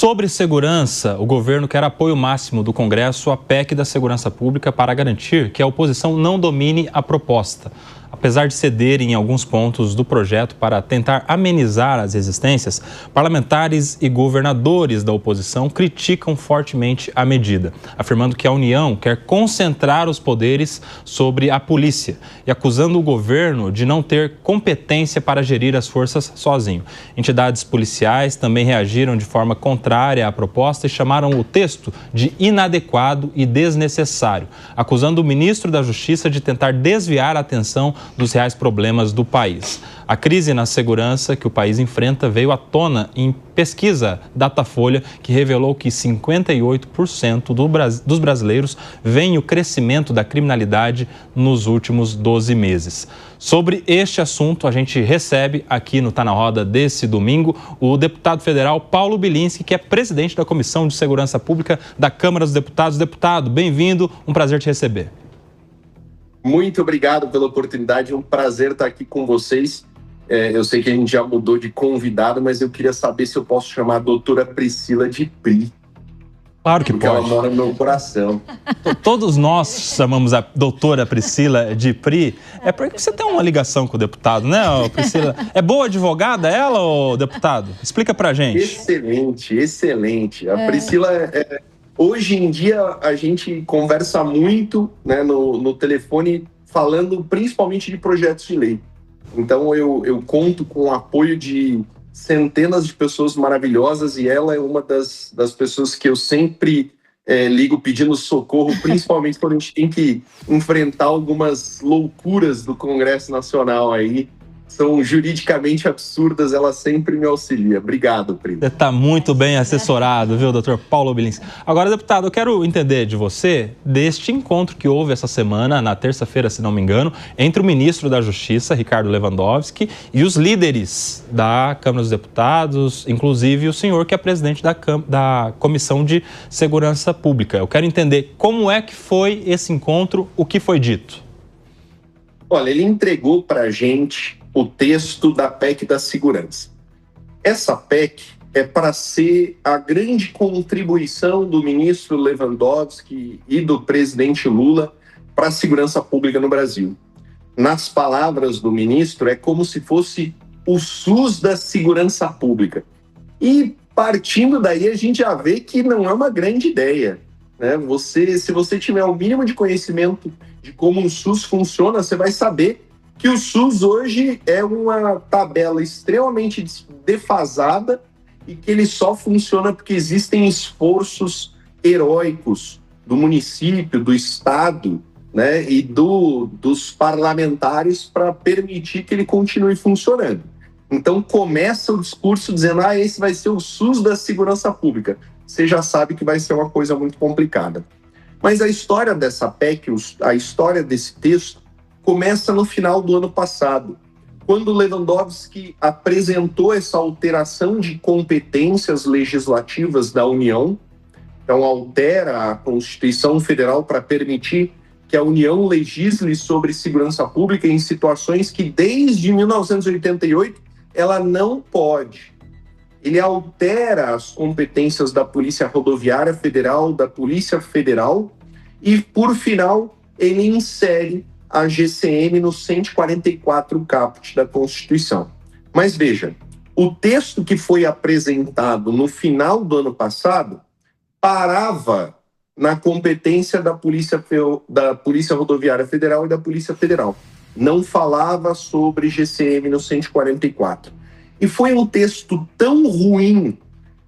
Sobre segurança, o governo quer apoio máximo do Congresso à PEC da Segurança Pública para garantir que a oposição não domine a proposta. Apesar de ceder em alguns pontos do projeto para tentar amenizar as resistências, parlamentares e governadores da oposição criticam fortemente a medida, afirmando que a União quer concentrar os poderes sobre a polícia e acusando o governo de não ter competência para gerir as forças sozinho. Entidades policiais também reagiram de forma contrária à proposta e chamaram o texto de inadequado e desnecessário, acusando o ministro da Justiça de tentar desviar a atenção dos reais problemas do país. A crise na segurança que o país enfrenta veio à tona em pesquisa Datafolha, que revelou que 58% dos brasileiros veem o crescimento da criminalidade nos últimos 12 meses. Sobre este assunto, a gente recebe aqui no Tá na Roda desse domingo o deputado federal Paulo Bilinski, que é presidente da Comissão de Segurança Pública da Câmara dos Deputados. Deputado, bem-vindo, um prazer te receber. Muito obrigado pela oportunidade, é um prazer estar aqui com vocês. Eu sei que a gente já mudou de convidado, mas eu queria saber se eu posso chamar a doutora Priscila de Pri. Claro que porque pode. Ela mora no meu coração. Todos nós chamamos a doutora Priscila de Pri. É porque você tem uma ligação com o deputado, né, Priscila? É boa advogada ela, ô deputado? Explica pra gente. Excelente, excelente. A Priscila hoje em dia a gente conversa muito, né, no telefone, falando principalmente de projetos de lei. Então eu conto com o apoio de centenas de pessoas maravilhosas e ela é uma das pessoas que eu sempre ligo pedindo socorro, principalmente quando a gente tem que enfrentar algumas loucuras do Congresso Nacional aí. São juridicamente absurdas, ela sempre me auxilia. Obrigado, Pri. Você está muito bem assessorado, viu, doutor Paulo Bilinski? Agora, deputado, eu quero entender de você deste encontro que houve essa semana, na terça-feira, se não me engano, entre o ministro da Justiça, Ricardo Lewandowski, e os líderes da Câmara dos Deputados, inclusive o senhor que é presidente da Comissão de Segurança Pública. Eu quero entender como é que foi esse encontro, o que foi dito. Olha, ele entregou para a gente o texto da PEC da segurança. Essa PEC é para ser a grande contribuição do ministro Lewandowski e do presidente Lula para a segurança pública no Brasil. Nas palavras do ministro, é como se fosse o SUS da segurança pública. E partindo daí, a gente já vê que não é uma grande ideia, né? Se você tiver o mínimo de conhecimento de como o SUS funciona, você vai saber que o SUS hoje é uma tabela extremamente defasada e que ele só funciona porque existem esforços heróicos do município, do estado, né, e dos parlamentares para permitir que ele continue funcionando. Então começa o discurso dizendo, esse vai ser o SUS da segurança pública. Você já sabe que vai ser uma coisa muito complicada. Mas a história dessa PEC, a história desse texto, começa no final do ano passado, quando Lewandowski apresentou essa alteração de competências legislativas da União. Então, altera a Constituição Federal para permitir que a União legisle sobre segurança pública em situações que, desde 1988, ela não pode. Ele altera as competências da Polícia Rodoviária Federal, da Polícia Federal, e, por final, ele insere a GCM no 144 caput da Constituição. Mas veja, o texto que foi apresentado no final do ano passado parava na competência da Polícia Rodoviária Federal e da Polícia Federal. Não falava sobre GCM no 144. E foi um texto tão ruim,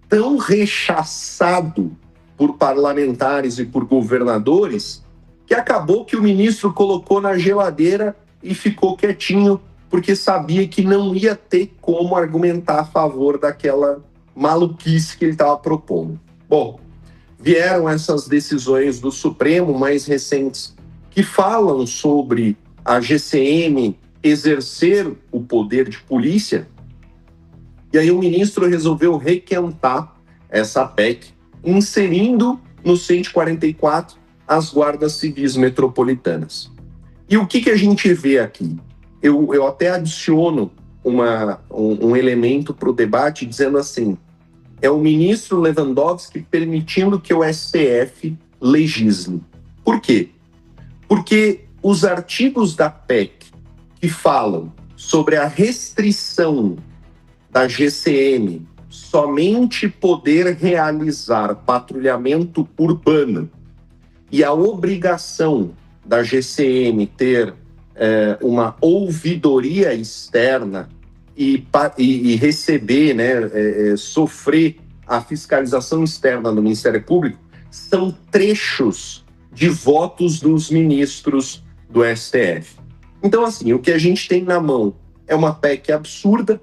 tão rechaçado por parlamentares e por governadores, que acabou que o ministro colocou na geladeira e ficou quietinho, porque sabia que não ia ter como argumentar a favor daquela maluquice que ele estava propondo. Bom, vieram essas decisões do Supremo mais recentes que falam sobre a GCM exercer o poder de polícia, e aí o ministro resolveu requentar essa PEC, inserindo no 144 as guardas civis metropolitanas. E o que a gente vê aqui? Eu até adiciono um elemento para o debate dizendo assim, é o ministro Lewandowski permitindo que o STF legisle. Por quê? Porque os artigos da PEC que falam sobre a restrição da GCM somente poder realizar patrulhamento urbano e a obrigação da GCM ter uma ouvidoria externa e receber, sofrer a fiscalização externa do Ministério Público, são trechos de votos dos ministros do STF. Então, assim, o que a gente tem na mão é uma PEC absurda,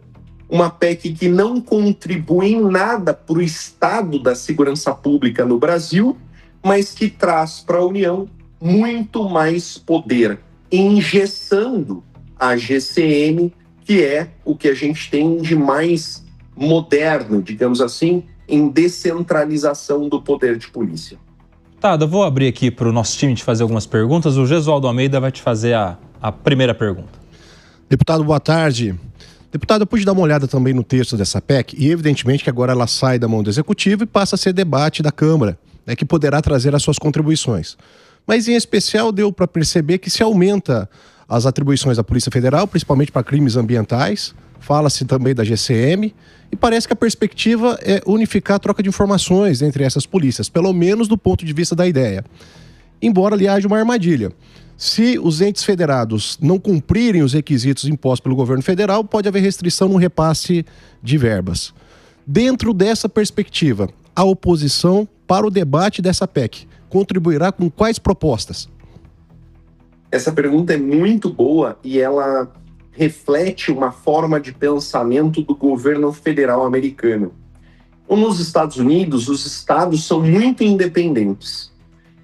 uma PEC que não contribui em nada para o estado da segurança pública no Brasil, mas que traz para a União muito mais poder, engessando a GCM, que é o que a gente tem de mais moderno, digamos assim, em descentralização do poder de polícia. Tá, eu vou abrir aqui para o nosso time te fazer algumas perguntas. O Gesualdo Almeida vai te fazer a primeira pergunta. Deputado, boa tarde. Deputado, eu pude dar uma olhada também no texto dessa PEC e evidentemente que agora ela sai da mão do Executivo e passa a ser debate da Câmara, que poderá trazer as suas contribuições. Mas em especial deu para perceber que se aumenta as atribuições da Polícia Federal, principalmente para crimes ambientais, fala-se também da GCM, e parece que a perspectiva é unificar a troca de informações entre essas polícias, pelo menos do ponto de vista da ideia. Embora ali haja uma armadilha. Se os entes federados não cumprirem os requisitos impostos pelo governo federal, pode haver restrição no repasse de verbas. Dentro dessa perspectiva, a oposição para o debate dessa PEC contribuirá com quais propostas? Essa pergunta é muito boa e ela reflete uma forma de pensamento do governo federal americano. Nos Estados Unidos, os estados são muito independentes.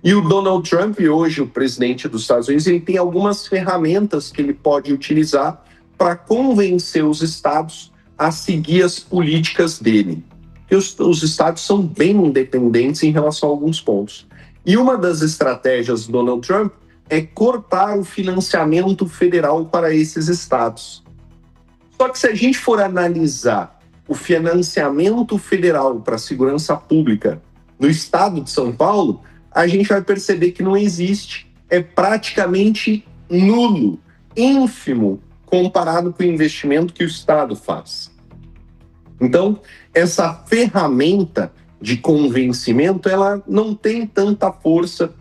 E o Donald Trump, hoje o presidente dos Estados Unidos, ele tem algumas ferramentas que ele pode utilizar para convencer os estados a seguir as políticas dele. Porque os estados são bem independentes em relação a alguns pontos. E uma das estratégias do Donald Trump é cortar o financiamento federal para esses estados. Só que se a gente for analisar o financiamento federal para a segurança pública no estado de São Paulo, a gente vai perceber que não existe. É praticamente nulo, ínfimo, comparado com o investimento que o estado faz. Então, essa ferramenta de convencimento, ela não tem tanta força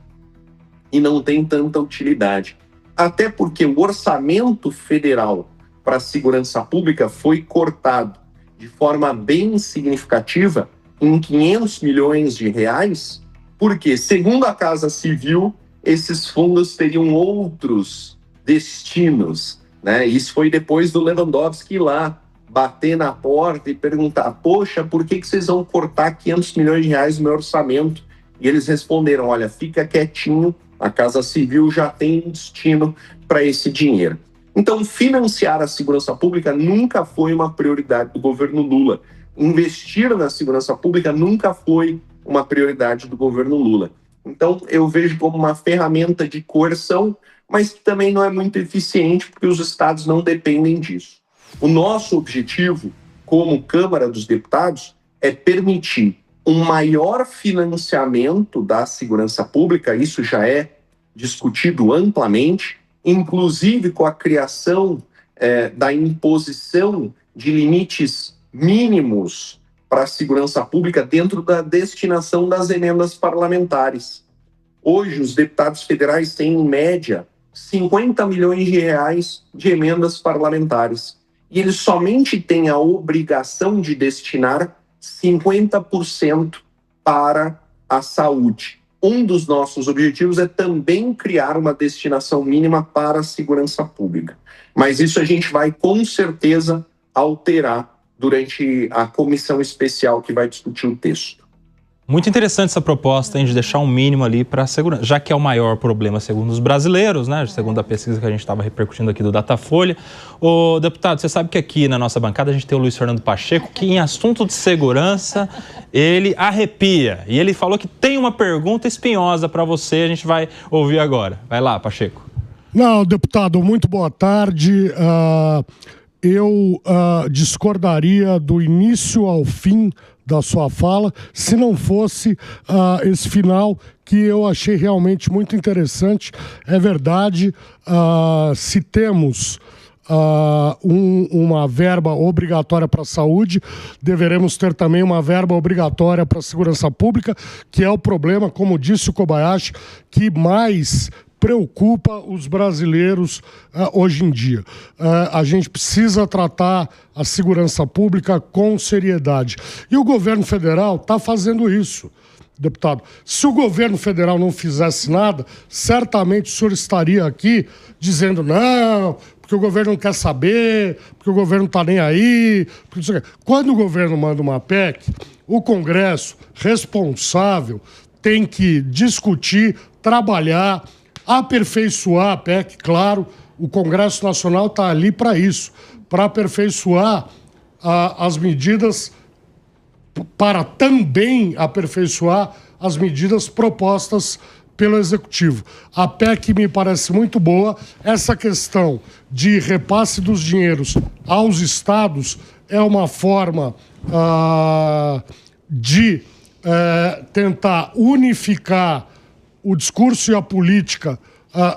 e não tem tanta utilidade. Até porque o orçamento federal para a segurança pública foi cortado de forma bem significativa em 500 milhões de reais, porque, segundo a Casa Civil, esses fundos teriam outros destinos, Isso foi depois do Lewandowski ir lá, bater na porta e perguntar, poxa, por que vocês vão cortar 500 milhões de reais no meu orçamento? E eles responderam, olha, fica quietinho, a Casa Civil já tem um destino para esse dinheiro. Então, financiar a segurança pública nunca foi uma prioridade do governo Lula. Investir na segurança pública nunca foi uma prioridade do governo Lula. Então, eu vejo como uma ferramenta de coerção, mas que também não é muito eficiente, porque os estados não dependem disso. O nosso objetivo, como Câmara dos Deputados, é permitir um maior financiamento da segurança pública, isso já é discutido amplamente, inclusive com a criação da imposição de limites mínimos para a segurança pública dentro da destinação das emendas parlamentares. Hoje, os deputados federais têm, em média, 50 milhões de reais de emendas parlamentares. E eles somente têm a obrigação de destinar 50% para a saúde. Um dos nossos objetivos é também criar uma destinação mínima para a segurança pública. Mas isso a gente vai, com certeza, alterar durante a comissão especial que vai discutir o texto. Muito interessante essa proposta, de deixar um mínimo ali para a segurança, já que é o maior problema segundo os brasileiros, segundo a pesquisa que a gente estava repercutindo aqui do Datafolha. Ô, deputado, você sabe que aqui na nossa bancada a gente tem o Luiz Fernando Pacheco, que em assunto de segurança, ele arrepia. E ele falou que tem uma pergunta espinhosa para você, a gente vai ouvir agora. Vai lá, Pacheco. Não, deputado, muito boa tarde. Eu discordaria do início ao fim da sua fala, se não fosse esse final que eu achei realmente muito interessante. É verdade, se temos uma verba obrigatória para a saúde, deveremos ter também uma verba obrigatória para a segurança pública, que é o problema, como disse o Kobayashi, que mais preocupa os brasileiros hoje em dia. A gente precisa tratar a segurança pública com seriedade. E o governo federal está fazendo isso, deputado. Se o governo federal não fizesse nada, certamente o senhor estaria aqui dizendo não, porque o governo não quer saber, porque o governo não está nem aí. Quando o governo manda uma PEC, o Congresso responsável tem que discutir, trabalhar, aperfeiçoar a PEC. Claro, o Congresso Nacional está ali para isso, para aperfeiçoar as medidas, para também aperfeiçoar as medidas propostas pelo Executivo. A PEC me parece muito boa. Essa questão de repasse dos dinheiros aos estados é uma forma de tentar unificar o discurso e a política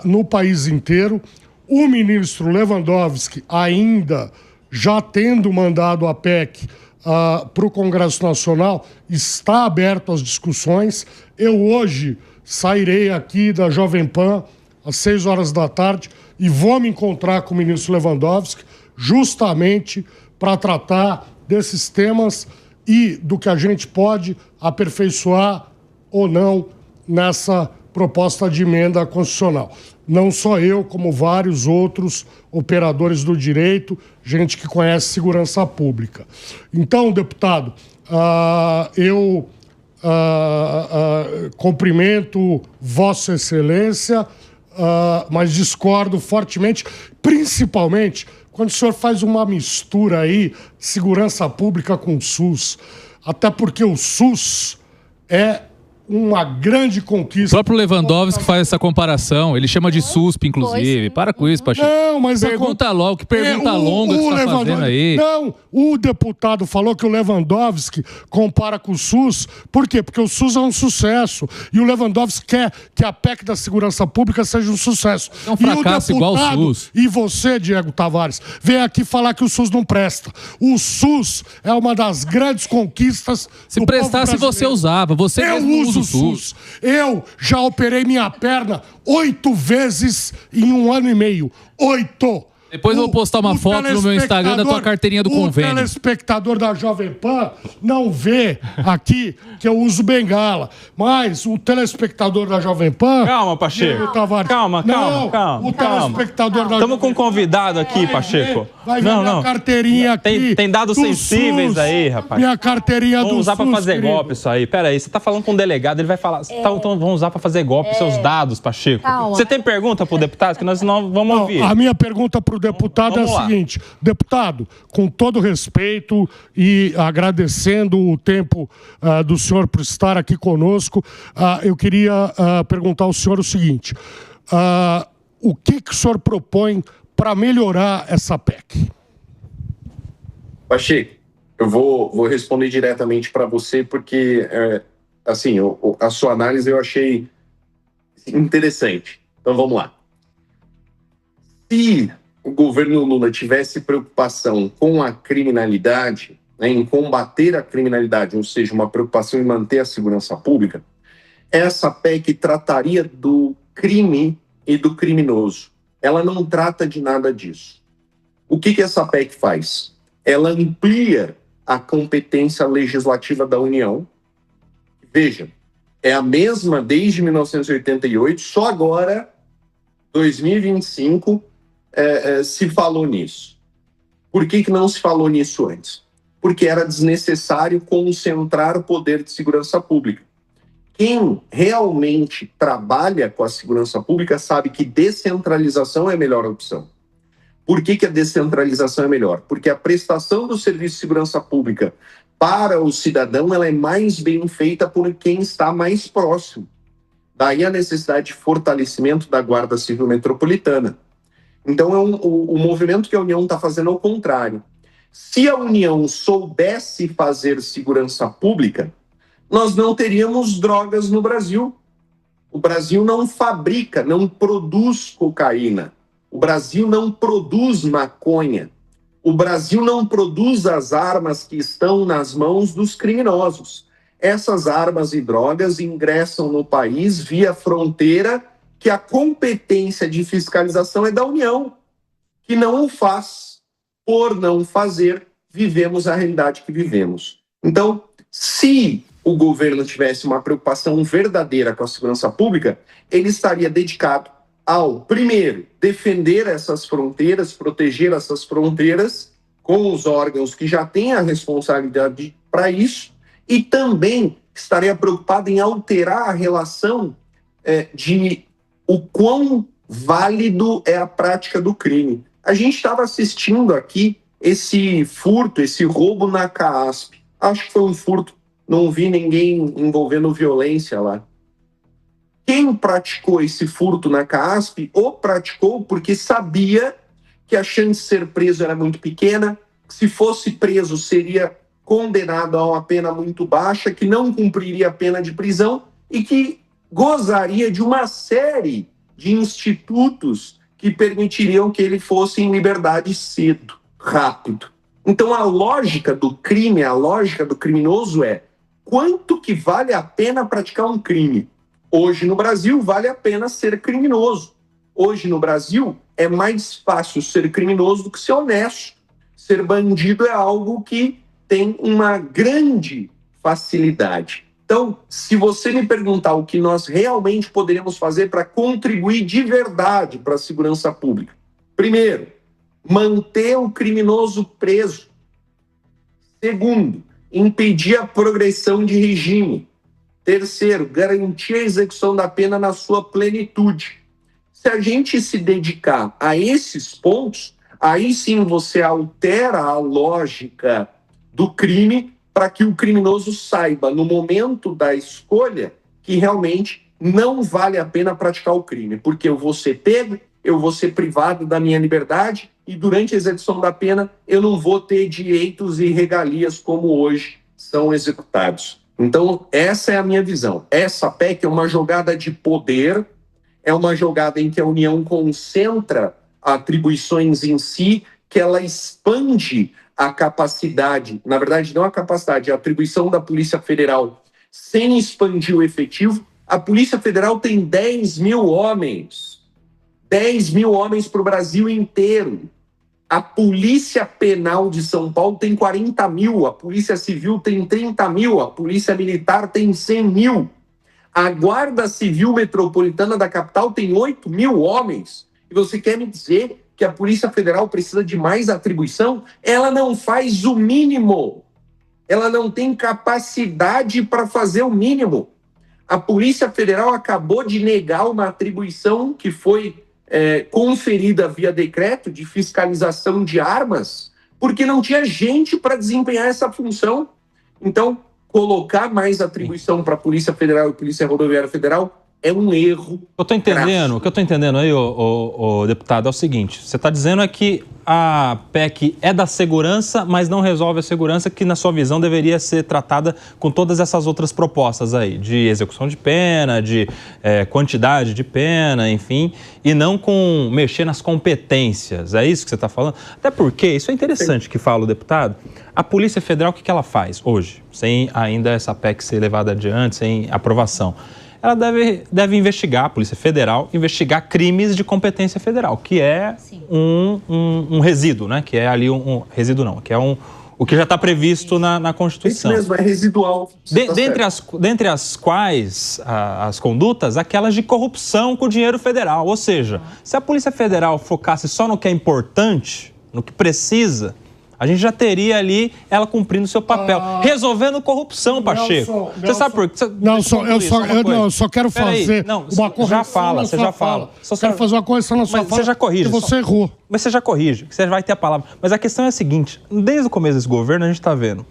no país inteiro. O ministro Lewandowski, ainda já tendo mandado a PEC para o Congresso Nacional, está aberto às discussões. Eu hoje sairei aqui da Jovem Pan às 6 horas da tarde e vou me encontrar com o ministro Lewandowski justamente para tratar desses temas e do que a gente pode aperfeiçoar ou não nessa proposta de emenda constitucional. Não só eu, como vários outros operadores do direito, gente que conhece segurança pública. Então, deputado, eu cumprimento Vossa Excelência, mas discordo fortemente, principalmente quando o senhor faz uma mistura aí, segurança pública com o SUS. Até porque o SUS é uma grande conquista. O próprio Lewandowski faz essa comparação. Ele chama de SUSP, inclusive. Para com isso, Pacheco. Não, mas pergunta logo, que pergunta longa que você está fazendo aí. Não, o deputado falou que o Lewandowski compara com o SUS. Por quê? Porque o SUS é um sucesso. E o Lewandowski quer que a PEC da segurança pública seja um sucesso. É um fracasso igual o SUS. E você, Diego Tavares, vem aqui falar que o SUS não presta. O SUS é uma das grandes conquistas Se prestasse, você usava. Você mesmo usa o SUS. Eu já operei minha perna 8 vezes em 1 ano e meio. 8! Depois eu vou postar uma foto no meu Instagram da tua carteirinha do convênio. O telespectador da Jovem Pan não vê aqui que eu uso bengala. Mas o telespectador da Jovem Pan... Calma, Pacheco. Calma. O telespectador da Estamos com um convidado aqui, Pacheco. Vai ver minha carteirinha aqui. Tem dados sensíveis SUS, aí, rapaz. Minha carteirinha do SUS. Vamos usar pra fazer golpe isso aí. Pera aí, você tá falando com um delegado, ele vai falar... Então vamos usar pra fazer golpe seus dados, Pacheco. Calma. Você tem pergunta pro deputado que nós não vamos ouvir? A minha pergunta pro deputado é a seguinte. Deputado, com todo respeito e agradecendo o tempo do senhor por estar aqui conosco, eu queria perguntar ao senhor o seguinte. O que o senhor propõe para melhorar essa PEC? Pacheco, eu vou responder diretamente para você, porque assim, a sua análise eu achei interessante. Então vamos lá. Se o governo Lula tivesse preocupação com a criminalidade, né, em combater a criminalidade, ou seja, uma preocupação em manter a segurança pública, essa PEC trataria do crime e do criminoso. Ela não trata de nada disso. O que essa PEC faz? Ela amplia a competência legislativa da União. Veja, é a mesma desde 1988, só agora, 2025, se falou nisso. Por que não se falou nisso antes? Porque era desnecessário concentrar o poder de segurança pública. Quem realmente trabalha com a segurança pública sabe que descentralização é a melhor opção. Por que a descentralização é melhor? Porque a prestação do serviço de segurança pública para o cidadão ela é mais bem feita por quem está mais próximo. Daí a necessidade de fortalecimento da Guarda Civil Metropolitana. Então, o movimento que a União está fazendo é o contrário. Se a União soubesse fazer segurança pública, nós não teríamos drogas no Brasil. O Brasil não fabrica, não produz cocaína. O Brasil não produz maconha. O Brasil não produz as armas que estão nas mãos dos criminosos. Essas armas e drogas ingressam no país via fronteira, que a competência de fiscalização é da União, que não o faz. Por não fazer, vivemos a realidade que vivemos. Então, se o governo tivesse uma preocupação verdadeira com a segurança pública, ele estaria dedicado ao, primeiro, defender essas fronteiras, proteger essas fronteiras com os órgãos que já têm a responsabilidade para isso, e também estaria preocupado em alterar a relação de o quão válido é a prática do crime. A gente estava assistindo aqui esse furto, esse roubo na CAASP. Acho que foi um furto, não vi ninguém envolvendo violência lá. Quem praticou esse furto na CAASP o praticou porque sabia que a chance de ser preso era muito pequena, que se fosse preso seria condenado a uma pena muito baixa, que não cumpriria a pena de prisão e que gozaria de uma série de institutos que permitiriam que ele fosse em liberdade cedo, rápido. Então a lógica do crime, a lógica do criminoso é quanto que vale a pena praticar um crime? Hoje no Brasil vale a pena ser criminoso. Hoje no Brasil é mais fácil ser criminoso do que ser honesto. Ser bandido é algo que tem uma grande facilidade. Então, se você me perguntar o que nós realmente poderíamos fazer para contribuir de verdade para a segurança pública, primeiro, manter o criminoso preso. Segundo, impedir a progressão de regime. Terceiro, garantir a execução da pena na sua plenitude. Se a gente se dedicar a esses pontos, aí sim você altera a lógica do crime para que o criminoso saiba, no momento da escolha, que realmente não vale a pena praticar o crime, porque eu vou ser pego, eu vou ser privado da minha liberdade e durante a execução da pena eu não vou ter direitos e regalias como hoje são executados. Então, essa é a minha visão. Essa PEC é uma jogada de poder, é uma jogada em que a União concentra atribuições em si, que ela expande a capacidade, na verdade não a capacidade, a atribuição da Polícia Federal sem expandir o efetivo. A Polícia Federal tem 10 mil homens. 10 mil homens para o Brasil inteiro. A Polícia Penal de São Paulo tem 40 mil, a Polícia Civil tem 30 mil, a Polícia Militar tem 100 mil. A Guarda Civil Metropolitana da capital tem 8 mil homens. E você quer me dizer que a Polícia Federal precisa de mais atribuição? Ela não faz o mínimo. Ela não tem capacidade para fazer o mínimo. A Polícia Federal acabou de negar uma atribuição que foi conferida via decreto de fiscalização de armas, porque não tinha gente para desempenhar essa função. Então, colocar mais atribuição para a Polícia Federal e Polícia Rodoviária Federal é um erro. O que eu estou entendendo aí, o deputado, é o seguinte: você está dizendo é que a PEC é da segurança, mas não resolve a segurança, que na sua visão deveria ser tratada com todas essas outras propostas aí, de execução de pena, de quantidade de pena, enfim, e não com mexer nas competências. É isso que você está falando? Até porque, isso é interessante que fala o deputado, a Polícia Federal, o que ela faz hoje, sem ainda essa PEC ser levada adiante, sem aprovação? Ela deve investigar, a Polícia Federal, investigar crimes de competência federal, que é um resíduo, né? Que é ali um resíduo não, que é o que já está previsto na Constituição. Isso mesmo, é residual. Dentre as quais as condutas, aquelas de corrupção com o dinheiro federal. Ou seja, se a Polícia Federal focasse só no que é importante, no que precisa, a gente já teria ali ela cumprindo seu papel, resolvendo corrupção, Pacheco. Você sabe por quê? Eu só quero fazer uma correção. Você já fala. Só quero fazer uma correção na sua fala. Você já corrige. Você errou. Mas você já corrige, você vai ter a palavra. Mas a questão é a seguinte: desde o começo desse governo, a gente está vendo.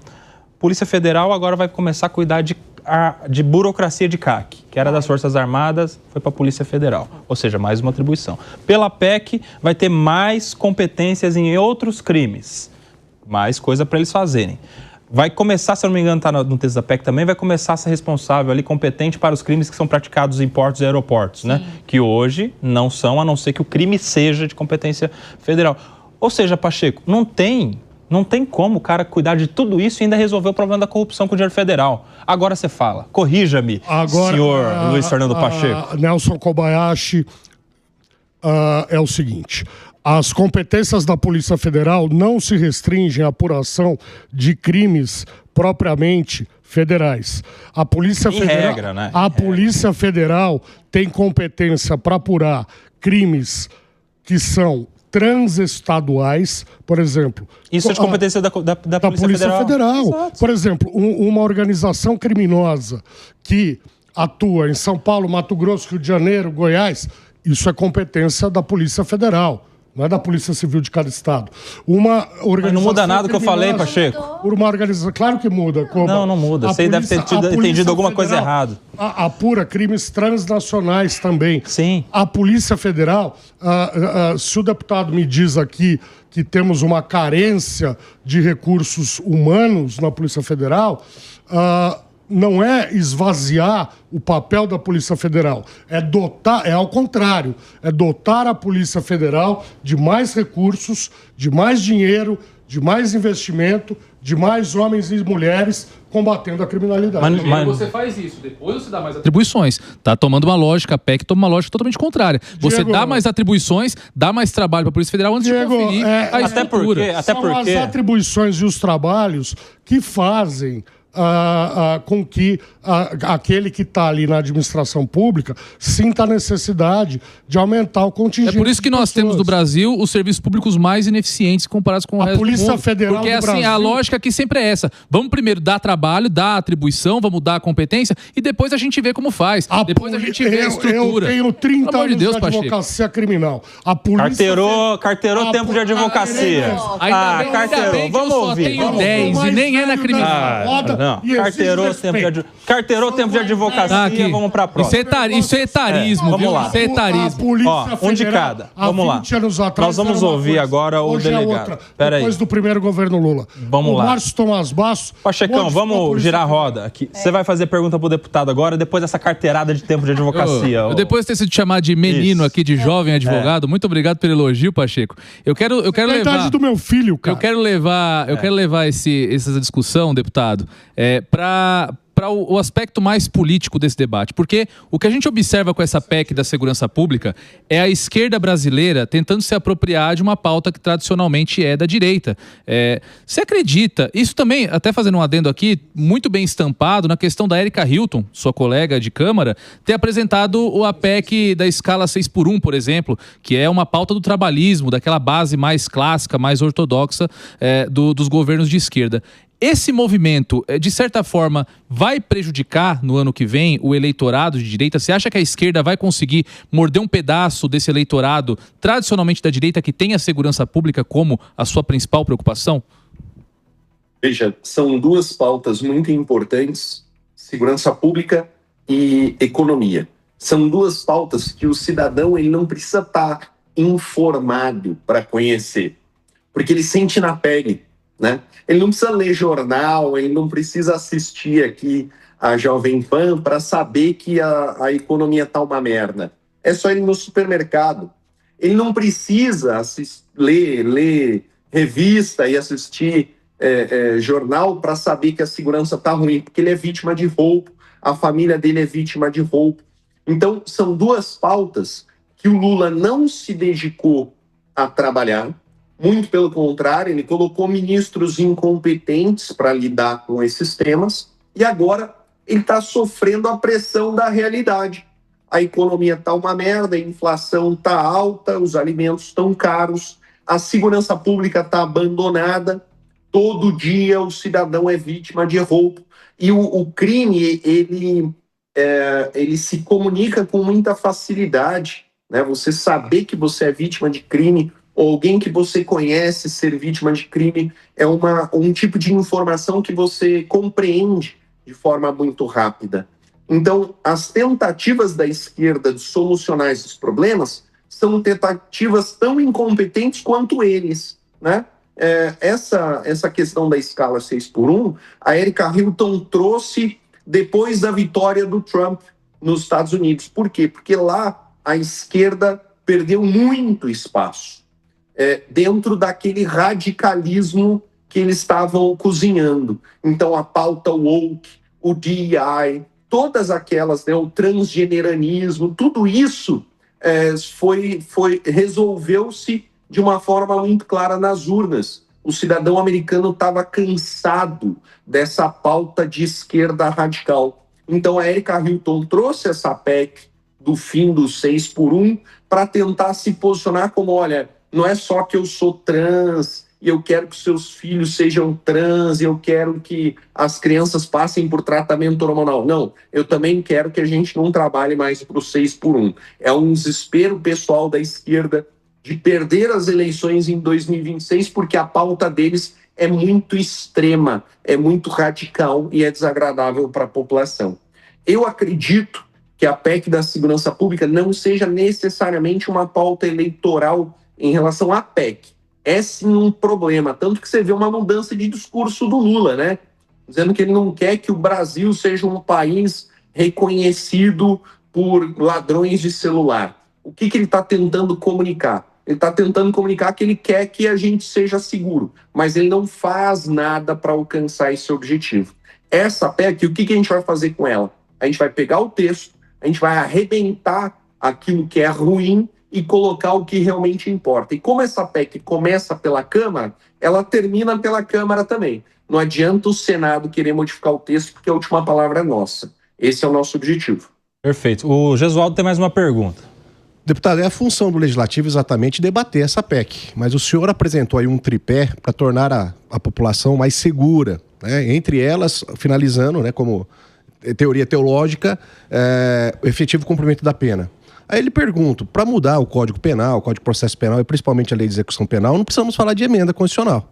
Polícia Federal agora vai começar a cuidar de burocracia de CAC, que era das Forças Armadas, foi para a Polícia Federal. Ou seja, mais uma atribuição. Pela PEC, vai ter mais competências em outros crimes. mais coisa para eles fazerem. Vai começar, se eu não me engano, está no texto da PEC também, vai começar a ser responsável ali, competente para os crimes que são praticados em portos e aeroportos, né? Que hoje não são, a não ser que o crime seja de competência federal. Ou seja, Pacheco, não tem como o cara cuidar de tudo isso e ainda resolver o problema da corrupção com o dinheiro federal. Agora você fala, corrija-me, senhor Luiz Fernando Pacheco. Nelson Kobayashi, é o seguinte... As competências da Polícia Federal não se restringem à apuração de crimes propriamente federais. A Polícia Federal, regra, né? A Polícia Federal tem competência para apurar crimes que são transestaduais, por exemplo... Isso é de competência da Polícia Federal. Por exemplo, uma organização criminosa que atua em São Paulo, Mato Grosso, Rio de Janeiro, Goiás, isso é competência da Polícia Federal. Não é da Polícia Civil de cada estado. Uma organização... Mas não muda nada o que eu falei, Pacheco. Uma organização... Claro que muda. Como não muda. Você deve ter entendido alguma coisa errada. Apura crimes transnacionais também. Sim. A Polícia Federal, se o deputado me diz aqui que temos uma carência de recursos humanos na Polícia Federal... não é esvaziar o papel da Polícia Federal, é ao contrário, é dotar a Polícia Federal de mais recursos, de mais dinheiro, de mais investimento, de mais homens e mulheres combatendo a criminalidade. Mas você faz isso, depois você dá mais atribuições. Tá tomando uma lógica, a PEC toma uma lógica totalmente contrária. Você dá mais atribuições, dá mais trabalho para a Polícia Federal antes de conferir a estrutura. São as atribuições e os trabalhos que fazem... com que aquele que está ali na administração pública sinta a necessidade de aumentar o contingente. É por isso que nós temos no Brasil os serviços públicos mais ineficientes comparados com o resto do mundo. A Polícia Federal Porque assim, a lógica aqui sempre é essa. Vamos primeiro dar trabalho, dar atribuição, vamos dar a competência e depois a gente vê como faz. Depois a gente vê a estrutura. Eu tenho 30 anos de advocacia criminal. A polícia carteirou tempo de advocacia. Carteirou. Vamos ouvir. Tenho 10 e nem é na criminal. Carteirou tempo de advocacia, vamos pra próxima. Isso é etarismo, vamos lá. Isso é etarismo. Um de cada. Vamos lá. Nós vamos ouvir agora o delegado. Depois do primeiro governo Lula. Vamos lá. O Márcio Tomás Bastos... Pachecão, vamos girar a roda aqui. Você vai fazer pergunta pro deputado agora, depois dessa carteirada de tempo de advocacia. Depois de ter sido chamado de menino aqui, de jovem advogado, muito obrigado pelo elogio, Pacheco. Eu quero levar... a idade do meu filho, cara. Eu quero levar essa discussão, deputado, para o aspecto mais político desse debate. Porque o que a gente observa com essa PEC da segurança pública é a esquerda brasileira tentando se apropriar de uma pauta que tradicionalmente é da direita. Você acredita, isso também, até fazendo um adendo aqui, muito bem estampado na questão da Erika Hilton, sua colega de Câmara, ter apresentado a PEC da escala 6x1, por exemplo, que é uma pauta do trabalhismo, daquela base mais clássica, mais ortodoxa dos governos de esquerda. Esse movimento, de certa forma, vai prejudicar no ano que vem o eleitorado de direita? Você acha que a esquerda vai conseguir morder um pedaço desse eleitorado tradicionalmente da direita que tem a segurança pública como a sua principal preocupação? Veja, são duas pautas muito importantes, segurança pública e economia. São duas pautas que o cidadão ele não precisa estar informado para conhecer, porque ele sente na pele. Né? Ele não precisa ler jornal, ele não precisa assistir aqui a Jovem Pan para saber que a economia está uma merda. É só ir no supermercado. Ele não precisa ler revista e assistir jornal para saber que a segurança está ruim, porque ele é vítima de roubo, a família dele é vítima de roubo. Então, são duas pautas que o Lula não se dedicou a trabalhar. Muito pelo contrário, ele colocou ministros incompetentes para lidar com esses temas e agora ele está sofrendo a pressão da realidade. A economia está uma merda, a inflação está alta, os alimentos estão caros, a segurança pública está abandonada, todo dia o cidadão é vítima de roubo e o crime ele se comunica com muita facilidade, né? Você saber que você é vítima de crime ou alguém que você conhece ser vítima de crime é um tipo de informação que você compreende de forma muito rápida. Então, as tentativas da esquerda de solucionar esses problemas são tentativas tão incompetentes quanto eles, né? essa questão da escala 6x1, a Erika Hilton trouxe depois da vitória do Trump nos Estados Unidos. Por quê? Porque lá a esquerda perdeu muito espaço dentro daquele radicalismo que eles estavam cozinhando. Então, a pauta woke, o DEI, todas aquelas, o transgeneranismo, tudo isso resolveu-se de uma forma muito clara nas urnas. O cidadão americano estava cansado dessa pauta de esquerda radical. Então, a Erika Hilton trouxe essa PEC do fim do 6x1 para tentar se posicionar como, olha, não é só que eu sou trans e eu quero que seus filhos sejam trans, eu quero que as crianças passem por tratamento hormonal. Não, eu também quero que a gente não trabalhe mais para o 6x1. É um desespero pessoal da esquerda de perder as eleições em 2026, porque a pauta deles é muito extrema, é muito radical e é desagradável para a população. Eu acredito que a PEC da segurança pública não seja necessariamente uma pauta eleitoral em relação à PEC. É sim um problema, tanto que você vê uma mudança de discurso do Lula, né? Dizendo que ele não quer que o Brasil seja um país reconhecido por ladrões de celular. O que ele está tentando comunicar? Ele está tentando comunicar que ele quer que a gente seja seguro, mas ele não faz nada para alcançar esse objetivo. Essa PEC, o que a gente vai fazer com ela? A gente vai pegar o texto, a gente vai arrebentar aquilo que é ruim e colocar o que realmente importa. E como essa PEC começa pela Câmara, ela termina pela Câmara também. Não adianta o Senado querer modificar o texto, porque a última palavra é nossa. Esse é o nosso objetivo. Perfeito. O Gesualdo tem mais uma pergunta. Deputado, é a função do Legislativo exatamente debater essa PEC, mas o senhor apresentou aí um tripé para tornar a população mais segura, né? Entre elas, finalizando, né, como teoria teológica, o efetivo cumprimento da pena. Aí ele pergunta, para mudar o Código Penal, o Código de Processo Penal e principalmente a Lei de Execução Penal, não precisamos falar de emenda constitucional.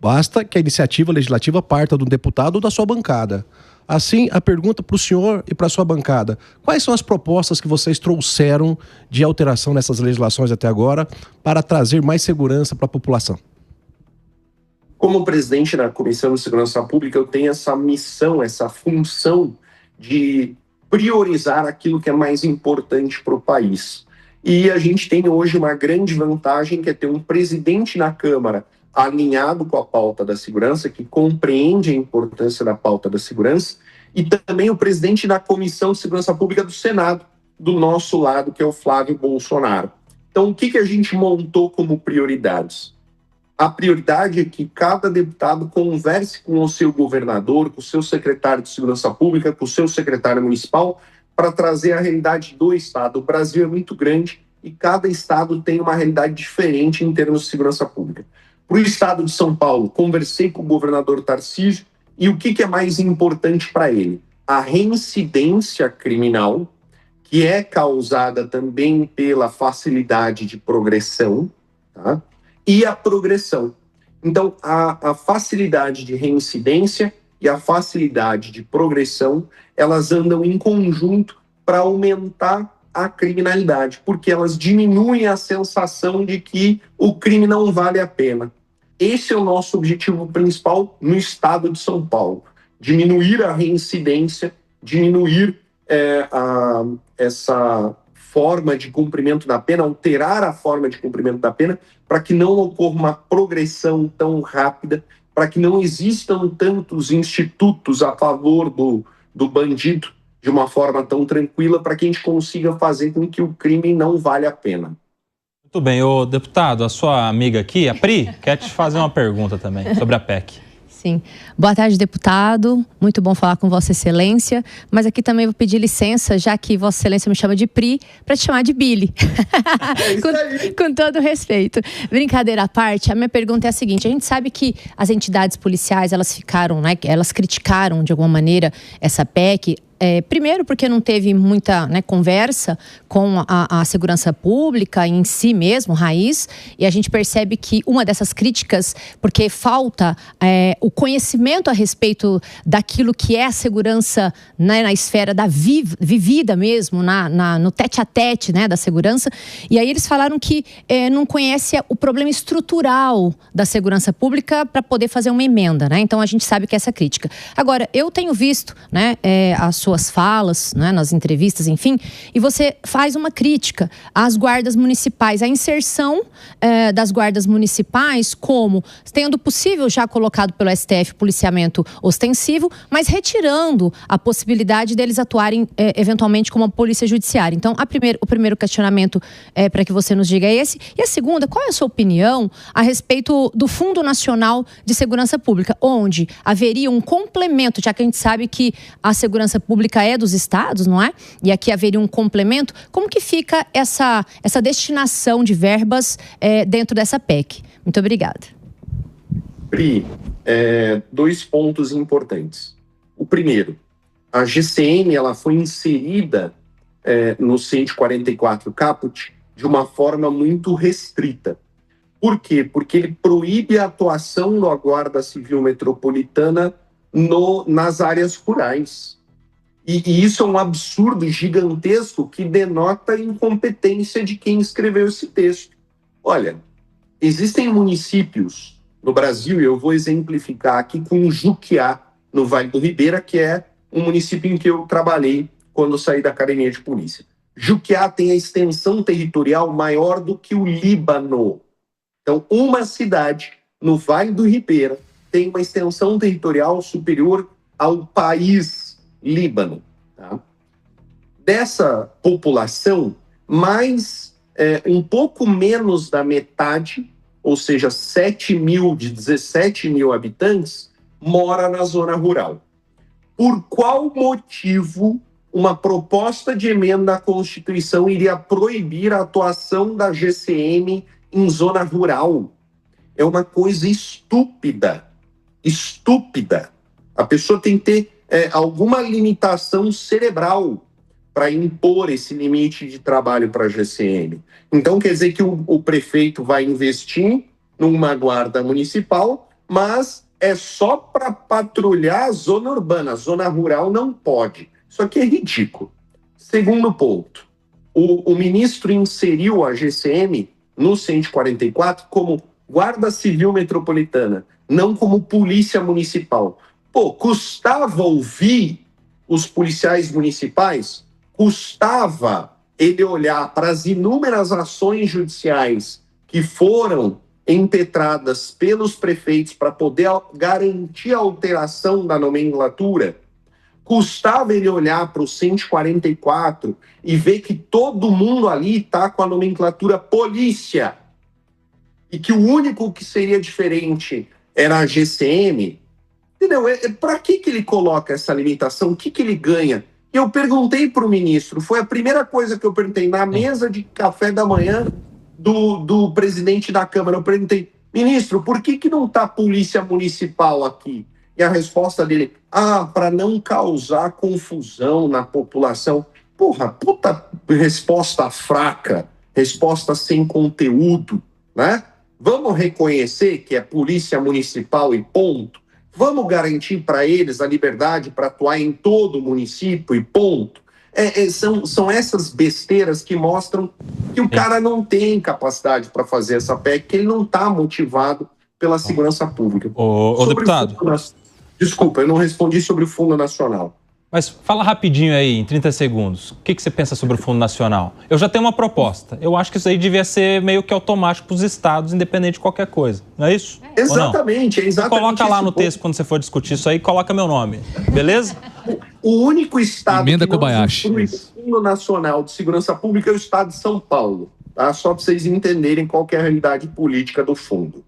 Basta que a iniciativa legislativa parta do deputado ou da sua bancada. Assim, a pergunta para o senhor e para a sua bancada: quais são as propostas que vocês trouxeram de alteração nessas legislações até agora para trazer mais segurança para a população? Como presidente da Comissão de Segurança Pública, eu tenho essa missão, essa função de priorizar aquilo que é mais importante para o país. E a gente tem hoje uma grande vantagem, que é ter um presidente na Câmara alinhado com a pauta da segurança, que compreende a importância da pauta da segurança, e também o presidente da Comissão de Segurança Pública do Senado, do nosso lado, que é o Flávio Bolsonaro. Então, o que a gente montou como prioridades? A prioridade é que cada deputado converse com o seu governador, com o seu secretário de Segurança Pública, com o seu secretário municipal, para trazer a realidade do Estado. O Brasil é muito grande e cada Estado tem uma realidade diferente em termos de segurança pública. Para o Estado de São Paulo, conversei com o governador Tarcísio, e o que é mais importante para ele? A reincidência criminal, que é causada também pela facilidade de progressão, tá? E a progressão. Então, a facilidade de reincidência e a facilidade de progressão, elas andam em conjunto para aumentar a criminalidade, porque elas diminuem a sensação de que o crime não vale a pena. Esse é o nosso objetivo principal no estado de São Paulo: diminuir a reincidência, diminuir essa forma de cumprimento da pena, alterar a forma de cumprimento da pena, para que não ocorra uma progressão tão rápida, para que não existam tantos institutos a favor do bandido de uma forma tão tranquila, para que a gente consiga fazer com que o crime não valha a pena. Muito bem, ô deputado, a sua amiga aqui, a Pri, quer te fazer uma pergunta também sobre a PEC. Sim. Boa tarde, deputado. Muito bom falar com Vossa Excelência. Mas aqui também vou pedir licença, já que Vossa Excelência me chama de Pri, para te chamar de Billy. com todo respeito. Brincadeira à parte, a minha pergunta é a seguinte: a gente sabe que as entidades policiais, elas ficaram, né, elas criticaram de alguma maneira essa PEC. Primeiro porque não teve muita, né, conversa com a segurança pública em si mesmo, raiz, e a gente percebe que uma dessas críticas, porque falta o conhecimento a respeito daquilo que é a segurança, né, na esfera da vivida mesmo, no tete-a-tete, né, da segurança, e aí eles falaram que não conhece o problema estrutural da segurança pública para poder fazer uma emenda, né? Então a gente sabe que essa crítica. Agora, eu tenho visto, né, as suas falas, né, nas entrevistas, enfim, e você faz uma crítica às guardas municipais, a inserção das guardas municipais como tendo possível já colocado pelo STF policiamento ostensivo, mas retirando a possibilidade deles atuarem eventualmente como a polícia judiciária. Então, o primeiro questionamento para que você nos diga é esse. E a segunda, qual é a sua opinião a respeito do Fundo Nacional de Segurança Pública, onde haveria um complemento, já que a gente sabe que a segurança pública é dos estados, não é? E aqui haveria um complemento. Como que fica essa destinação de verbas dentro dessa PEC? Muito obrigada. Pri, 2 pontos importantes. O primeiro, a GCM ela foi inserida no 144 caput de uma forma muito restrita. Por quê? Porque ele proíbe a atuação da Guarda Civil Metropolitana nas áreas rurais. E isso é um absurdo gigantesco que denota a incompetência de quem escreveu esse texto. Olha, existem municípios no Brasil, e eu vou exemplificar aqui com Juquiá, no Vale do Ribeira, que é um município em que eu trabalhei quando saí da academia de polícia. Juquiá tem a extensão territorial maior do que o Líbano. Então, uma cidade no Vale do Ribeira tem uma extensão territorial superior ao país Líbano. Tá? Dessa população, um pouco menos da metade, ou seja, 7 mil de 17 mil habitantes, mora na zona rural. Por qual motivo uma proposta de emenda à Constituição iria proibir a atuação da GCM em zona rural? É uma coisa estúpida. Estúpida. A pessoa tem que ter alguma limitação cerebral para impor esse limite de trabalho para a GCM. Então, quer dizer que o prefeito vai investir numa guarda municipal, mas é só para patrulhar a zona urbana. A zona rural não pode. Isso aqui é ridículo. Segundo ponto, o ministro inseriu a GCM no 144 como Guarda Civil Metropolitana, não como Polícia Municipal. Pô, custava ouvir os policiais municipais? Custava ele olhar para as inúmeras ações judiciais que foram impetradas pelos prefeitos para poder garantir a alteração da nomenclatura? Custava ele olhar para o 144 e ver que todo mundo ali está com a nomenclatura polícia e que o único que seria diferente era a GCM? Entendeu? Para que ele coloca essa limitação? O que ele ganha? E eu perguntei para o ministro, foi a primeira coisa que eu perguntei na mesa de café da manhã do presidente da Câmara. Eu perguntei, ministro, por que não está a polícia municipal aqui? E a resposta dele, para não causar confusão na população. Porra, puta resposta fraca, resposta sem conteúdo, né? Vamos reconhecer que é polícia municipal e ponto. Vamos garantir para eles a liberdade para atuar em todo o município e ponto. São essas besteiras que mostram que o cara não tem capacidade para fazer essa PEC, que ele não está motivado pela segurança pública. Ô deputado. Desculpa, eu não respondi sobre o Fundo Nacional. Mas fala rapidinho aí, em 30 segundos. O que você pensa sobre o Fundo Nacional? Eu já tenho uma proposta. Eu acho que isso aí devia ser meio que automático para os estados, independente de qualquer coisa. Não é isso? Exatamente, é exatamente. Coloca lá no texto, quando você for discutir isso aí, coloca meu nome. Beleza? O único estado Emenda que não Kobayashi. inclui o Fundo Nacional de Segurança Pública é o estado de São Paulo. Tá? Só para vocês entenderem qual que é a realidade política do fundo.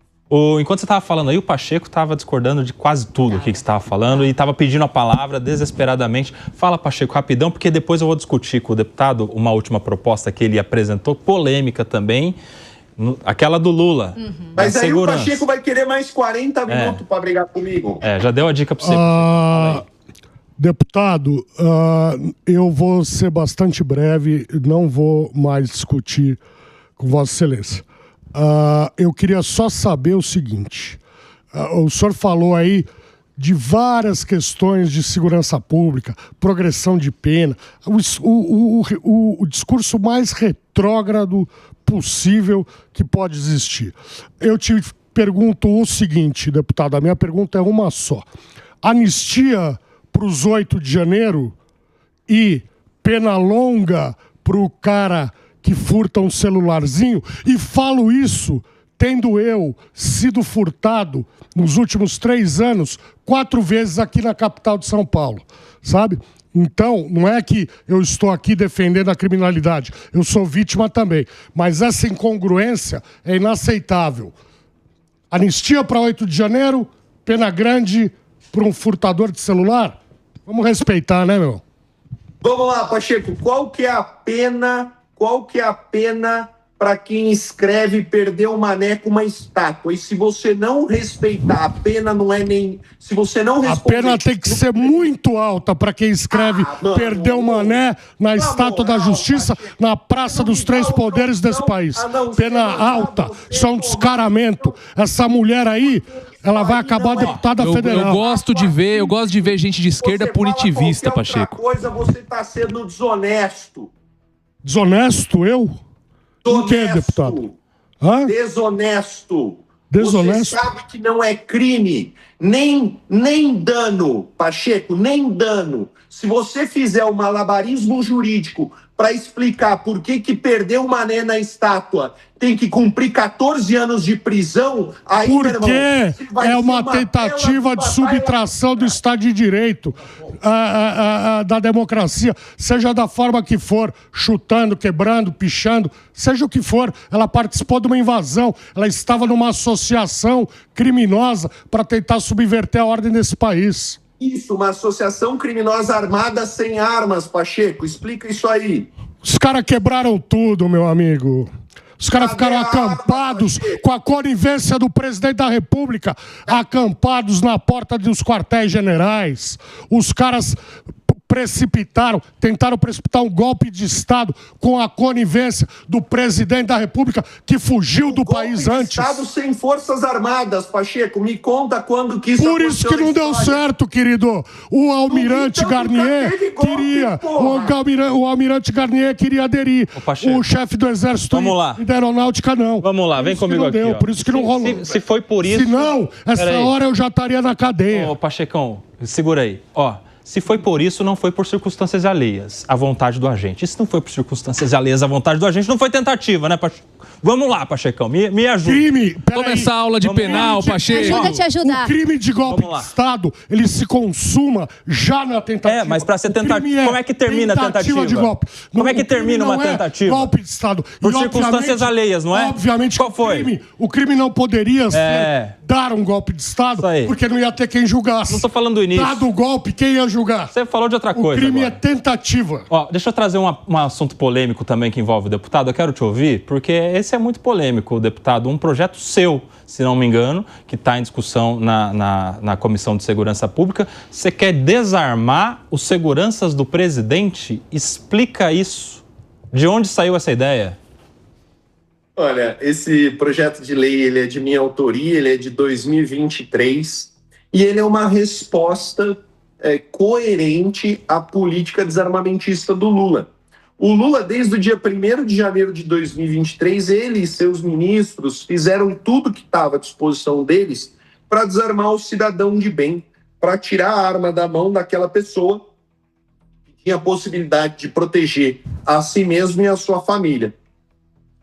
Enquanto você estava falando aí, o Pacheco estava discordando de quase tudo o que você estava falando e estava pedindo a palavra desesperadamente. Fala, Pacheco, rapidão, porque depois eu vou discutir com o deputado uma última proposta que ele apresentou, polêmica também, aquela do Lula. Mas aí o Pacheco vai querer mais 40 minutos para brigar comigo. Já deu a dica para você. Deputado, eu vou ser bastante breve, não vou mais discutir com Vossa Excelência. Eu queria só saber o seguinte, o senhor falou aí de várias questões de segurança pública, progressão de pena, o discurso mais retrógrado possível que pode existir. Eu te pergunto o seguinte, deputado, a minha pergunta é uma só. Anistia para os 8 de janeiro e pena longa para o cara que furta um celularzinho, e falo isso tendo eu sido furtado nos últimos 3 anos 4 vezes aqui na capital de São Paulo, sabe? Então, não é que eu estou aqui defendendo a criminalidade, eu sou vítima também, mas essa incongruência é inaceitável. Anistia para 8 de janeiro, pena grande para um furtador de celular? Vamos respeitar, né, meu? Vamos lá, Pacheco. Qual que é a pena para quem escreve perder o mané com uma estátua? E se você não respeitar, a pena não é nem... Se você não responder... A pena tem que ser muito alta para quem escreve perder o mané na estátua da justiça, na Praça dos Três Poderes desse país. Pena alta, isso é um descaramento. Essa mulher aí, ela vai acabar deputada federal. Eu gosto de ver gente de esquerda punitivista, Pacheco. Coisa, você está sendo desonesto. Desonesto, eu? O que, deputado? Hã? Desonesto. Desonesto? Você sabe que não é crime, nem dano, Pacheco, nem dano. Se você fizer um malabarismo jurídico para explicar por que perdeu o mané na estátua tem que cumprir 14 anos de prisão, aí, porque é uma tentativa de subtração do Estado de Direito, da democracia, seja da forma que for, chutando, quebrando, pichando, seja o que for. Ela participou de uma invasão, ela estava numa associação criminosa para tentar subverter a ordem desse país. Isso, uma associação criminosa armada sem armas, Pacheco. Explica isso aí. Os caras quebraram tudo, meu amigo. Os caras ficaram acampados com a conivência do presidente da República, acampados na porta dos quartéis generais. Os caras tentaram precipitar um golpe de Estado com a conivência do presidente da República que fugiu do país antes. Estado sem forças armadas, Pacheco. Me conta quando que isso aconteceu. Por isso que não deu certo, querido. O almirante Garnier queria... O almirante Garnier queria aderir. O chefe do Exército e da Aeronáutica não. Vamos lá, vem comigo aqui. Por isso que não rolou. Se foi por isso... Se não, essa hora eu já estaria na cadeia. Ô, Pachecão, segura aí. Se foi por isso, não foi por circunstâncias alheias à vontade do agente. E se não foi por circunstâncias alheias à vontade do agente, não foi tentativa, né, Pacheco? Vamos lá, Pachecão, me ajuda. Começar a aula de penal, Pacheco. Ajuda a te ajudar. O crime de golpe de Estado, ele se consuma já na tentativa. Mas para ser tentativa, como é que termina a tentativa? De golpe. Como é que termina uma tentativa? Golpe de Estado. Por circunstâncias alheias, não é? Obviamente, qual foi? O crime não poderia ser dar um golpe de Estado, porque não ia ter quem julgasse. Não estou falando do início. Dado o golpe, quem ia julgar? Você falou de outra coisa. O crime agora é tentativa. Deixa eu trazer um assunto polêmico também que envolve o deputado. Eu quero te ouvir, porque esse é muito polêmico, deputado. Um projeto seu, se não me engano, que está em discussão na Comissão de Segurança Pública. Você quer desarmar os seguranças do presidente? Explica isso. De onde saiu essa ideia? Olha, esse projeto de lei ele é de minha autoria, ele é de 2023 e ele é uma resposta coerente à política desarmamentista do Lula. O Lula, desde o dia 1º de janeiro de 2023, ele e seus ministros fizeram tudo que estava à disposição deles para desarmar o cidadão de bem, para tirar a arma da mão daquela pessoa que tinha a possibilidade de proteger a si mesmo e a sua família.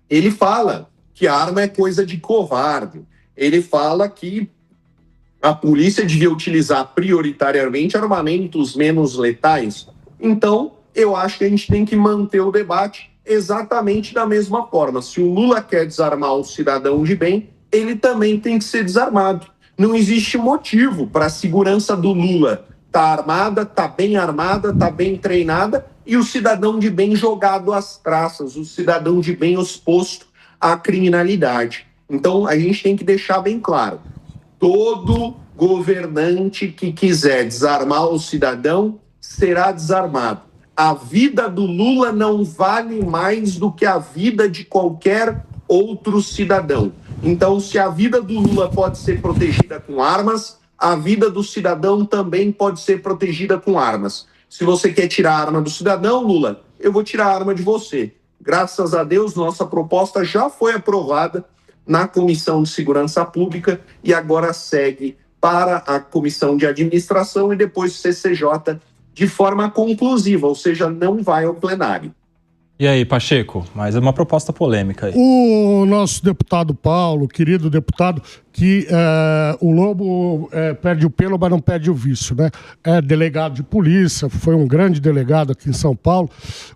Ele fala que a arma é coisa de covarde. Ele fala que a polícia devia utilizar prioritariamente armamentos menos letais. Então, eu acho que a gente tem que manter o debate exatamente da mesma forma. Se o Lula quer desarmar um cidadão de bem, ele também tem que ser desarmado. Não existe motivo para a segurança do Lula estar armada, estar bem treinada, e o cidadão de bem jogado às traças, o cidadão de bem exposto à criminalidade. Então, a gente tem que deixar bem claro, todo governante que quiser desarmar o cidadão será desarmado. A vida do Lula não vale mais do que a vida de qualquer outro cidadão. Então, se a vida do Lula pode ser protegida com armas, a vida do cidadão também pode ser protegida com armas. Se você quer tirar a arma do cidadão, Lula, eu vou tirar a arma de você. Graças a Deus, nossa proposta já foi aprovada na Comissão de Segurança Pública e agora segue para a Comissão de Administração e depois o CCJ de forma conclusiva, ou seja, não vai ao plenário. E aí, Pacheco, mas é uma proposta polêmica aí. O nosso deputado Paulo, querido deputado, que o lobo perde o pelo, mas não perde o vício, né? É delegado de polícia, foi um grande delegado aqui em São Paulo,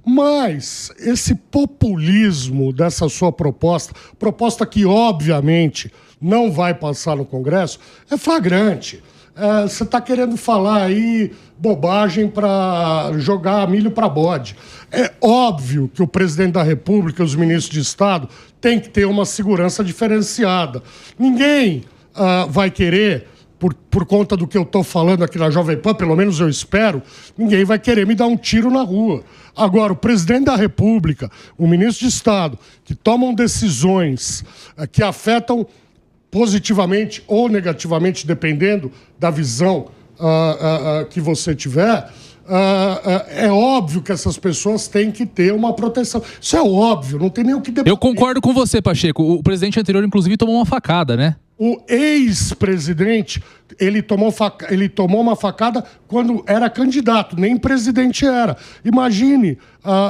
mas esse populismo dessa sua proposta que obviamente não vai passar no Congresso, é flagrante. Você está querendo falar aí bobagem para jogar milho para bode. É óbvio que o presidente da República e os ministros de Estado têm que ter uma segurança diferenciada. Ninguém vai querer, por conta do que eu estou falando aqui na Jovem Pan, pelo menos eu espero, ninguém vai querer me dar um tiro na rua. Agora, o presidente da República, o ministro de Estado, que tomam decisões que afetam positivamente ou negativamente, dependendo da visão que você tiver, é óbvio que essas pessoas têm que ter uma proteção. Isso é óbvio, não tem nem o que debater. Eu concordo com você, Pacheco. O presidente anterior, inclusive, tomou uma facada, né? O ex-presidente, ele tomou uma facada quando era candidato, nem presidente era. Imagine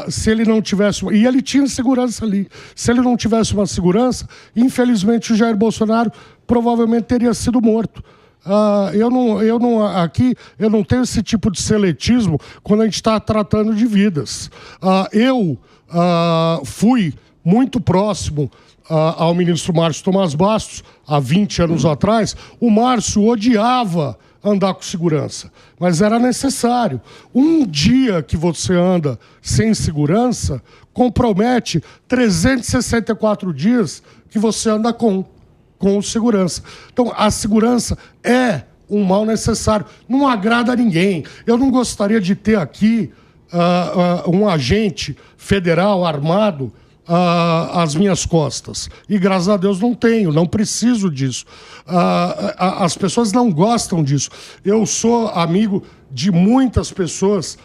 se ele não tivesse... E ele tinha segurança ali. Se ele não tivesse uma segurança, infelizmente o Jair Bolsonaro provavelmente teria sido morto. Aqui eu não tenho esse tipo de seletismo quando a gente está tratando de vidas. Eu fui muito próximo ao ministro Márcio Tomás Bastos, há 20 anos atrás. O Márcio odiava andar com segurança, mas era necessário. Um dia que você anda sem segurança compromete 364 dias que você anda com segurança. Então, a segurança é um mal necessário. Não agrada a ninguém. Eu não gostaria de ter aqui um agente federal armado às minhas costas. E, graças a Deus, não tenho, não preciso disso. As pessoas não gostam disso. Eu sou amigo de muitas pessoas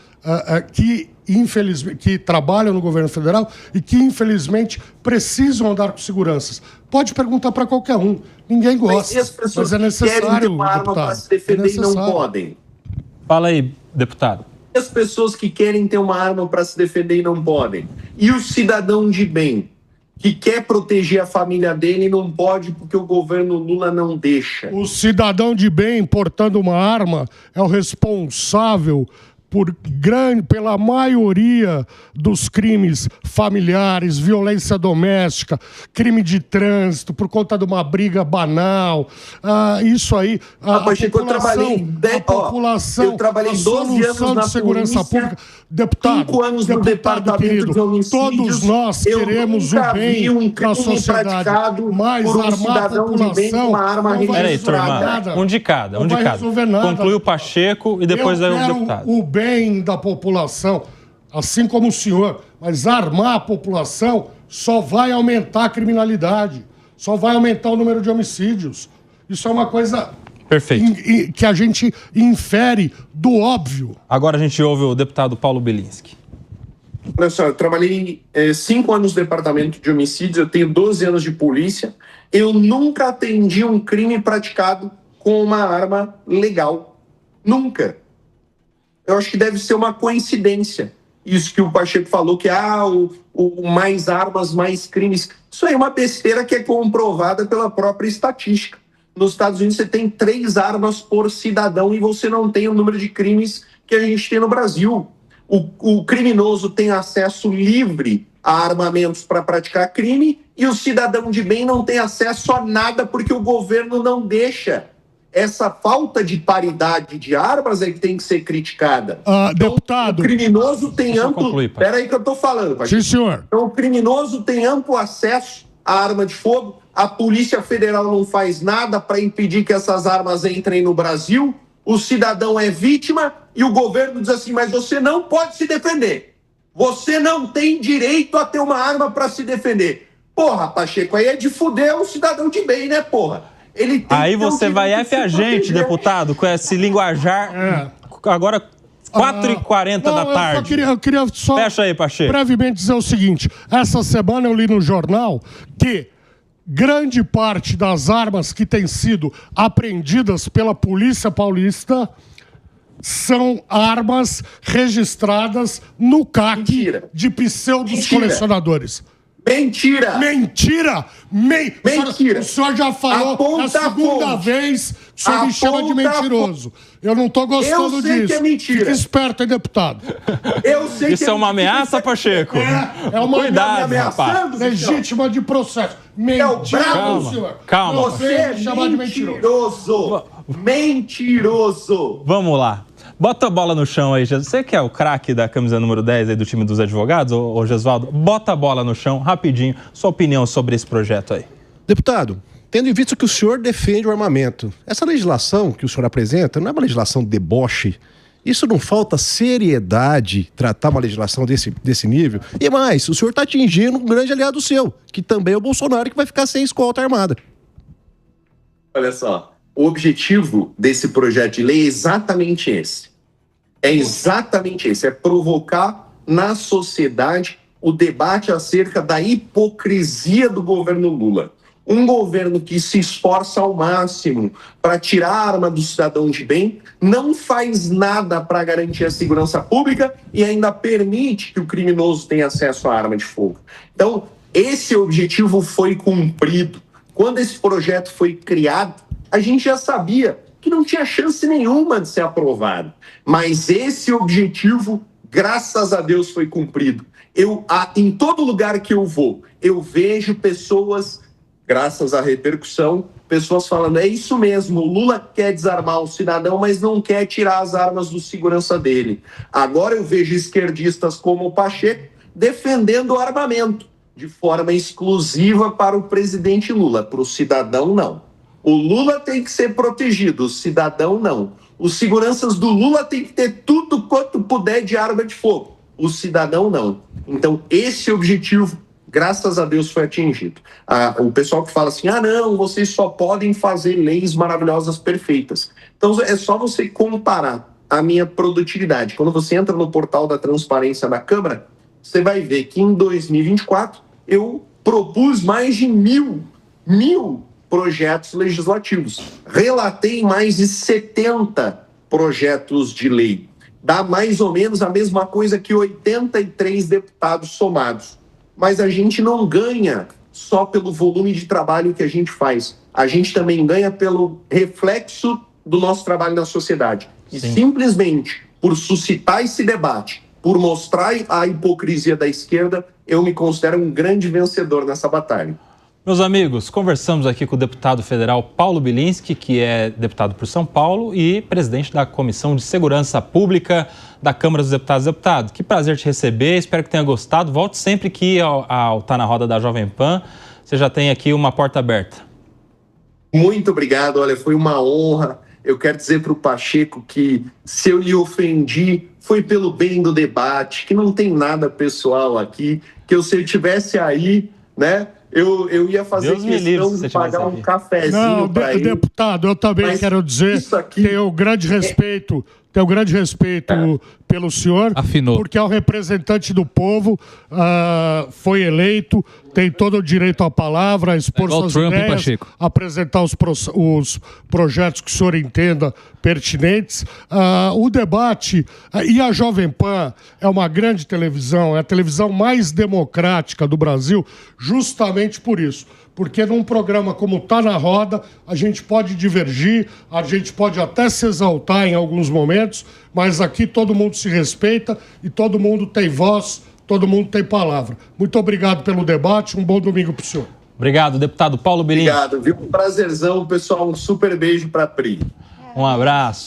que trabalham no governo federal e que, infelizmente, precisam andar com seguranças. Pode perguntar para qualquer um. Ninguém gosta, mas é necessário, querem ter uma arma para se defender e não podem. Fala aí, deputado. As pessoas que querem ter uma arma para se defender e não podem. E o cidadão de bem, que quer proteger a família dele e não pode porque o governo Lula não deixa. O cidadão de bem portando uma arma é o responsável pela maioria dos crimes familiares, violência doméstica, crime de trânsito, por conta de uma briga banal. Isso aí, Pacheco, eu trabalhei 12 anos na segurança pública. Deputado, 5 anos no departamento de homicídios. Todos nós queremos o bem da sociedade, mas armar a população uma arma não vai Peraí, turma, um de cada. Conclui o Pacheco e depois aí o deputado. O bem da população, assim como o senhor, mas armar a população só vai aumentar a criminalidade, só vai aumentar o número de homicídios. Isso é uma coisa... Perfeito. Que a gente infere do óbvio. Agora a gente ouve o deputado Paulo Bilinski. Olha só, eu trabalhei 5 anos no departamento de homicídios, eu tenho 12 anos de polícia, eu nunca atendi um crime praticado com uma arma legal. Nunca. Eu acho que deve ser uma coincidência. Isso que o Pacheco falou, que o mais armas, mais crimes. Isso aí é uma besteira que é comprovada pela própria estatística. Nos Estados Unidos você tem 3 armas por cidadão e você não tem o número de crimes que a gente tem no Brasil. O criminoso tem acesso livre a armamentos para praticar crime e o cidadão de bem não tem acesso a nada porque o governo não deixa. Essa falta de paridade de armas é que tem que ser criticada. Então, deputado... O criminoso tem amplo... Espera aí que eu estou falando, Pacheco. Sim, senhor. Então, o criminoso tem amplo acesso à arma de fogo. A Polícia Federal não faz nada para impedir que essas armas entrem no Brasil. O cidadão é vítima e o governo diz assim, mas você não pode se defender. Você não tem direito a ter uma arma para se defender. Porra, Pacheco, aí é de fuder um cidadão de bem, né, porra? Ele tem aí você vai F a gente, deputado, com esse linguajar. Agora, 4h40 da tarde. Eu queria só fecha aí, Pacheco, brevemente dizer o seguinte. Essa semana eu li no jornal que grande parte das armas que têm sido apreendidas pela Polícia Paulista são armas registradas no CAC de pseudos colecionadores. Mentira! Mentira! Mentira! O senhor já falou, é a segunda vez que o senhor me chama de mentiroso. Eu não estou gostando disso. Eu sei que é mentira. Fica esperto, hein, deputado? Eu sei isso que é uma ameaça, Pacheco? É uma ameaça legítima de processo. Mentira, senhor. Calma. Você é mentiroso. Mentiroso. Vamos lá. Bota a bola no chão aí, Jesus. Você que é o craque da camisa número 10 aí do time dos advogados, ô Gesualdo? Bota a bola no chão, rapidinho, sua opinião sobre esse projeto aí. Deputado, tendo em vista que o senhor defende o armamento, essa legislação que o senhor apresenta não é uma legislação de deboche? Isso não falta seriedade tratar uma legislação desse nível? E mais, o senhor está atingindo um grande aliado seu, que também é o Bolsonaro, que vai ficar sem escolta armada. Olha só. O objetivo desse projeto de lei é exatamente esse. É exatamente esse. É provocar na sociedade o debate acerca da hipocrisia do governo Lula. Um governo que se esforça ao máximo para tirar a arma do cidadão de bem, não faz nada para garantir a segurança pública e ainda permite que o criminoso tenha acesso à arma de fogo. Então, esse objetivo foi cumprido. Quando esse projeto foi criado, a gente já sabia que não tinha chance nenhuma de ser aprovado. Mas esse objetivo, graças a Deus, foi cumprido. Em todo lugar que eu vou, eu vejo pessoas, graças à repercussão, pessoas falando, é isso mesmo, o Lula quer desarmar o cidadão, mas não quer tirar as armas do segurança dele. Agora eu vejo esquerdistas como o Pacheco defendendo o armamento de forma exclusiva para o presidente Lula, para o cidadão não. O Lula tem que ser protegido, o cidadão não. Os seguranças do Lula têm que ter tudo quanto puder de arma de fogo, o cidadão não. Então, esse objetivo, graças a Deus, foi atingido. O pessoal que fala assim, não, vocês só podem fazer leis maravilhosas, perfeitas. Então, é só você comparar a minha produtividade. Quando você entra no portal da transparência da Câmara, você vai ver que em 2024 eu propus mais de mil projetos legislativos. Relatei mais de 70 projetos de lei. Dá mais ou menos a mesma coisa que 83 deputados somados. Mas a gente não ganha só pelo volume de trabalho que a gente faz. A gente também ganha pelo reflexo do nosso trabalho na sociedade. E simplesmente por suscitar esse debate, por mostrar a hipocrisia da esquerda, eu me considero um grande vencedor nessa batalha. Meus amigos, conversamos aqui com o deputado federal Paulo Bilinski, que é deputado por São Paulo e presidente da Comissão de Segurança Pública da Câmara dos Deputados. Deputado, que prazer te receber, espero que tenha gostado. Volte sempre que ao Tá na Roda da Jovem Pan, você já tem aqui uma porta aberta. Muito obrigado, olha, foi uma honra. Eu quero dizer para o Pacheco que se eu lhe ofendi, foi pelo bem do debate, que não tem nada pessoal aqui, que se eu estivesse aí, né, eu ia fazer questão de pagar um cafezinho para ele. Deputado, eu também quero dizer que tenho grande respeito, pelo senhor, porque é o representante do povo, foi eleito, tem todo o direito à palavra, a expor suas ideias, apresentar os projetos que o senhor entenda pertinentes. O debate, e a Jovem Pan é uma grande televisão, é a televisão mais democrática do Brasil, justamente por isso. Porque num programa como Tá na Roda, a gente pode divergir, a gente pode até se exaltar em alguns momentos, mas aqui todo mundo se respeita e todo mundo tem voz, todo mundo tem palavra. Muito obrigado pelo debate, um bom domingo para o senhor. Obrigado, deputado Paulo Bilinski. Obrigado, viu? Um prazerzão, pessoal, um super beijo para a Pri. Um abraço.